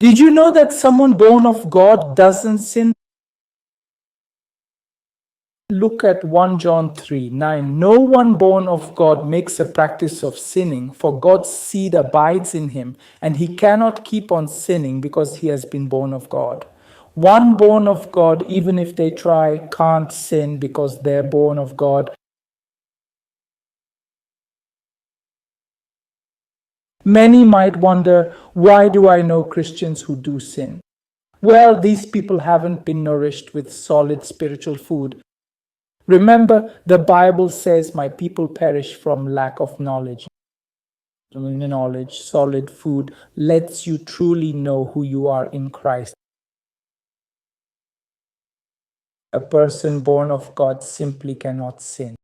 Did you know that someone born of God doesn't sin? Look at 1 John 3:9. No one born of God makes a practice of sinning, for God's seed abides in him, and he cannot keep on sinning because he has been born of God. One born of God, even if they try, can't sin because they're born of God. Many might wonder, why do I know Christians who do sin? Well, these people haven't been nourished with solid spiritual food. Remember, the Bible says, my people perish from lack of knowledge. Knowledge, solid food, lets you truly know who you are in Christ. A person born of God simply cannot sin.